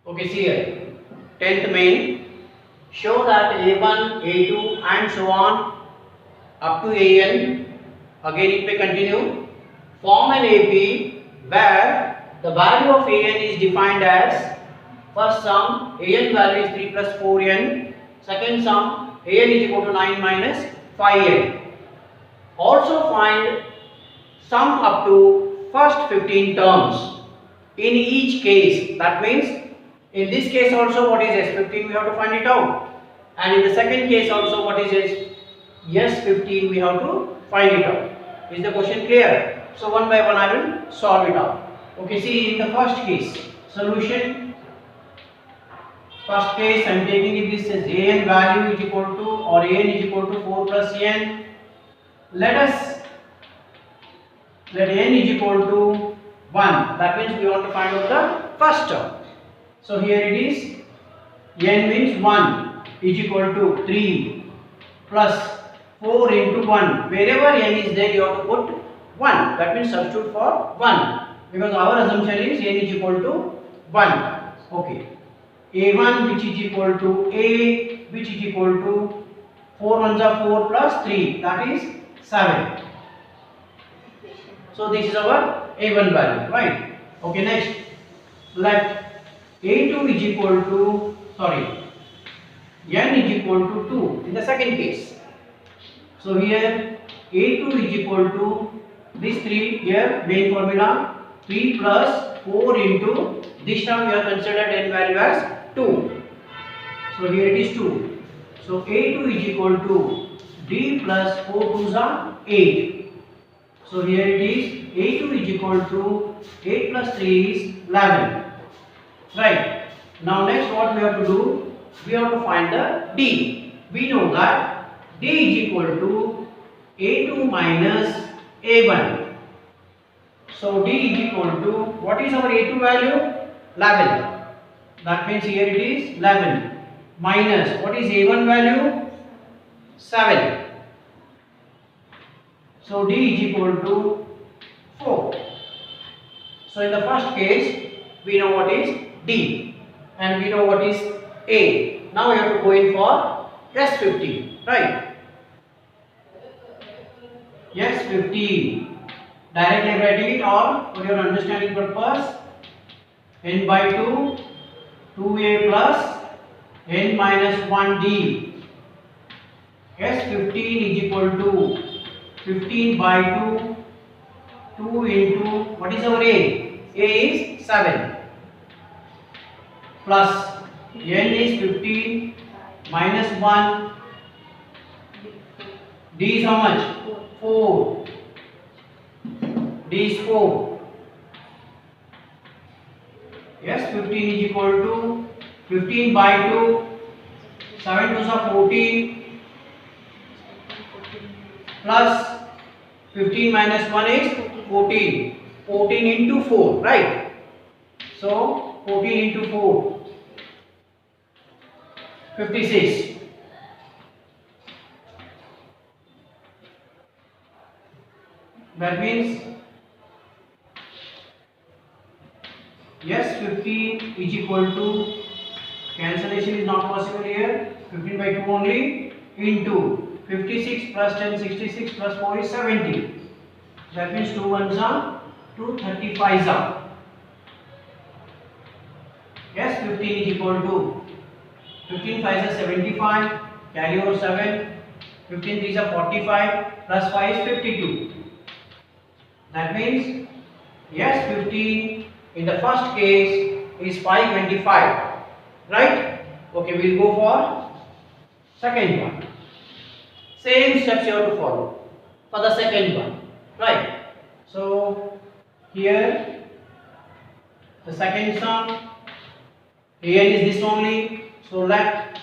Okay, see here. 10th main. Show that A1, A2 and so on up to AN. Again it may continue. Form an AP where the value of AN is defined as first sum AN value is 3 plus 4N. Second sum AN is equal to 9 minus 5N. Also find sum up to first 15 terms in each case. That means in this case also what is S15 we have to find it out, and in the second case also what is S15 we have to find it out. Is the question clear? So one by one I will solve it out. Okay, see in the first case solution. First case I am taking it, this is AN value is equal to or AN is equal to 4 plus N. Let N is equal to 1. That means we want to find out the first term. So here it is, N means 1 is equal to 3 plus 4 into 1. Wherever N is there you have to put 1. That means substitute for 1, because our assumption is N is equal to 1. Okay. A1 which is equal to A which is equal to 4 ones are 4 plus 3, that is 7. So this is our A1 value, right? Okay, next let A2 is equal to, N is equal to 2 in the second case. So here A2 is equal to this 3, here main formula 3 plus 4 into, this time we have considered N value as 2. So here it is 2. So A2 is equal to D plus 4 2s are 8. So here it is A2 is equal to 8 plus 3 is 11. Right. Now next what we have to do? We have to find the D. We know that D is equal to A2 minus A1. So D is equal to, what is our A2 value? 11. That means here it is 11 minus, what is A1 value? 7. So D is equal to 4. So in the first case we know what is D and we know what is A. Now we have to go in for S15, right? S15. Directly I am writing it or for your understanding purpose, N by 2, 2A plus N minus 1D. S15 is equal to 15 by 2, 2 into, what is our A? A is 7 plus N is 15 minus 1, D is how much? 4. D is 4. Yes, 15 is equal to 15 by 2, 7 2s are 14 plus 15 minus 1 is 14. 14 into 4, right? So 14 into 4, 56. That means yes, 15 is equal to, cancellation is not possible here, 15 by 2 only, into 56 plus 10, 66 plus 4 is 70. That means 2 ones are 2 35s are. Yes, 15 is equal to 15 5s are 75, carry over 7, 15 3s are 45 plus 5 is 52. That means yes, 15 in the first case is 525, right? Okay, we will go for second one. Same steps you have to follow for the second one, right? So here the second sum, An is this only, so let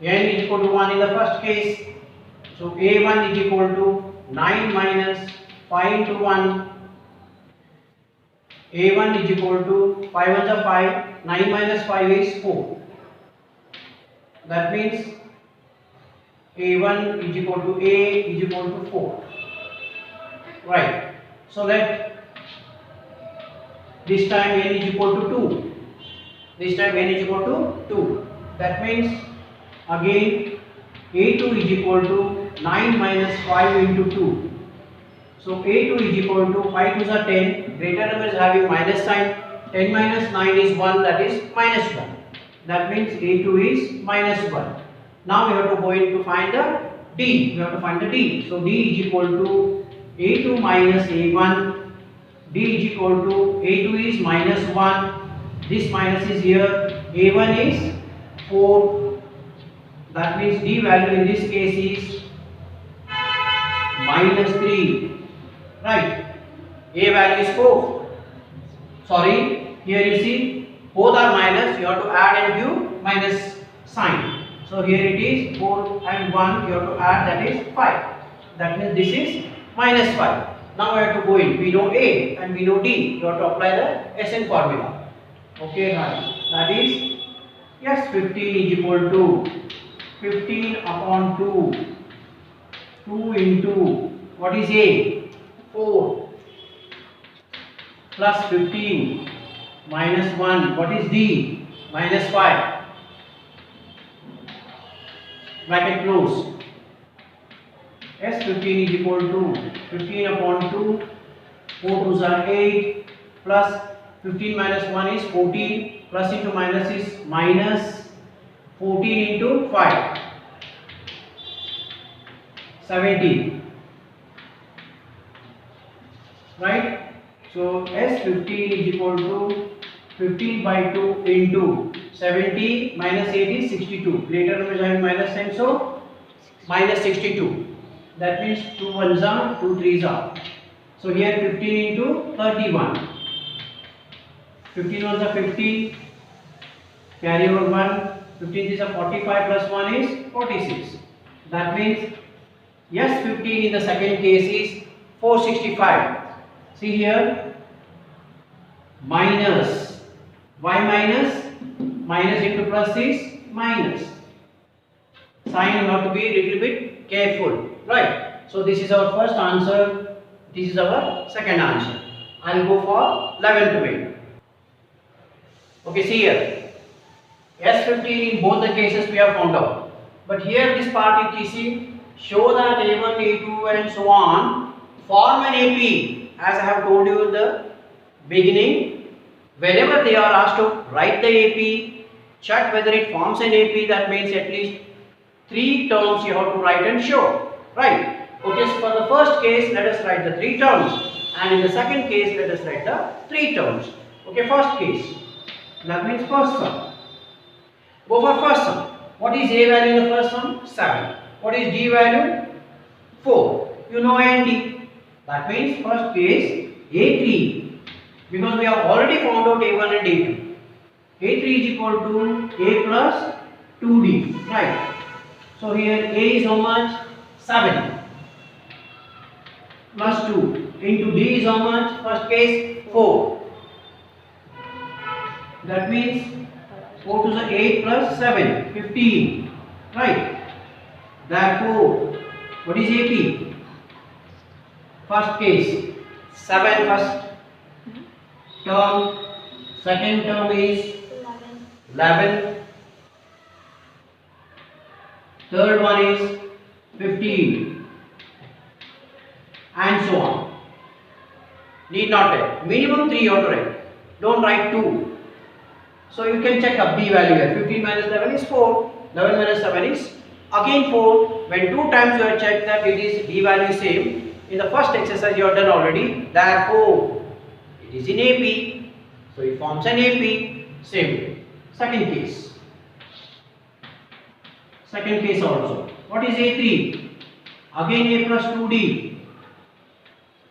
N is equal to 1 in the first case. So A1 is equal to 9 minus 5 into 1. A1 is equal to 5 ones are 5, 9 minus 5 is 4. That means A1 is equal to A is equal to 4. Right. So let this time N is equal to 2. This time n is equal to 2. That means again a2 is equal to 9 minus 5 into 2. So a2 is equal to 5 2s are 10. Greater number is having minus sign. 10 minus 9 is 1, that is minus 1. That means a2 is minus 1. Now we have to go in to find the d. We have to find the d. So d is equal to a2 minus a1. D is equal to a2 is minus 1. This minus is here. A1 is 4. That means d value in this case is minus 3. Right. A value is 4. Sorry, here you see both are minus. You have to add and give minus sign. So here it is 4 and 1. You have to add, that is 5. That means this is minus 5. Now we have to go in. We know A and we know D. You have to apply the SN formula. Okay, right. That is, yes, 15 is equal to 15 upon 2. 2 into, what is A? 4. Plus 15 minus 1. What is D? Minus 5. Bracket close. Yes, 15 is equal to 15 upon 2. 4 2s are 8. Plus 15 minus 1 is 14. Plus into minus is minus 14 into 5. 17. Right? So S15 is equal to 15 by 2 into 70 minus 8 is 62. Greater number is having minus sign, so minus 62. That means 2 1s are, 2 3s are. So here 15 into 31. 15 1s are 50. Carry over 1. 15 is a 45 plus 1 is 46. That means yes, 15 in the second case is 465. See here, minus, why minus? Minus into plus is minus. Sign you have to be a little bit careful, right? So this is our first answer, this is our second answer. I will go for 11th way. Okay, see here, S15 in both the cases we have found out. But here this part etc. show that A1, A2 and so on form an AP. As I have told you in the beginning, whenever they are asked to write the AP, check whether it forms an AP. That means at least 3 terms you have to write and show. Right? Okay, so for the first case, let us write the 3 terms. And in the second case, let us write the 3 terms. Okay, first case. That means first sum. Go for first sum. What is A value in the first sum? 7. What is D value? 4. You know A and D. That means first case A3, because we have already found out A1 and A2. A3 is equal to A plus 2D. Right. So here A is how much? 7 plus 2 into D is how much? First case 4. That means 4 to the 8 plus 7, 15. Right. Therefore, what is AP? First case 7 first term, second term is 11, third one is 15, and so on. Need not write. Minimum 3 you have to write. Don't write 2. So you can check up D value here. 15 minus 11 is 4. 11 minus 7 is again 4. When 2 times you have checked that it is D value same. In the first exercise you have done already. Therefore, it is in AP. So it forms an AP. Same way. Second case. Second case also. What is A3? Again A plus 2D.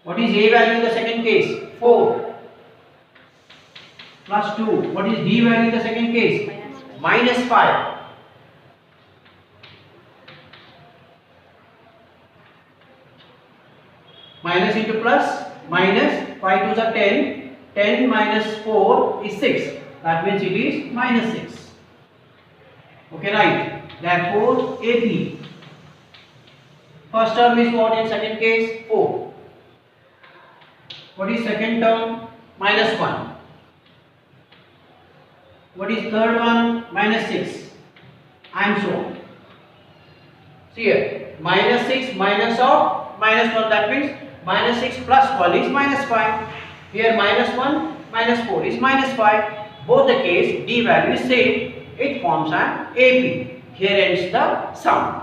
What is A value in the second case? 4. Plus 2. What is D value in the second case? Minus 5. Minus into plus, minus 5 2s are 10. 10 minus 4 is 6. That means it is minus 6. Okay, right. Therefore, AP. First term is what in second case? 4. What is second term? Minus 1. What is third one? Minus 6, and so on. See here, minus 6 minus of minus 1, that means minus 6 plus 1 is minus 5. Here minus 1 minus 4 is minus 5. Both the case d value is same. It forms an AP. Here ends the sum.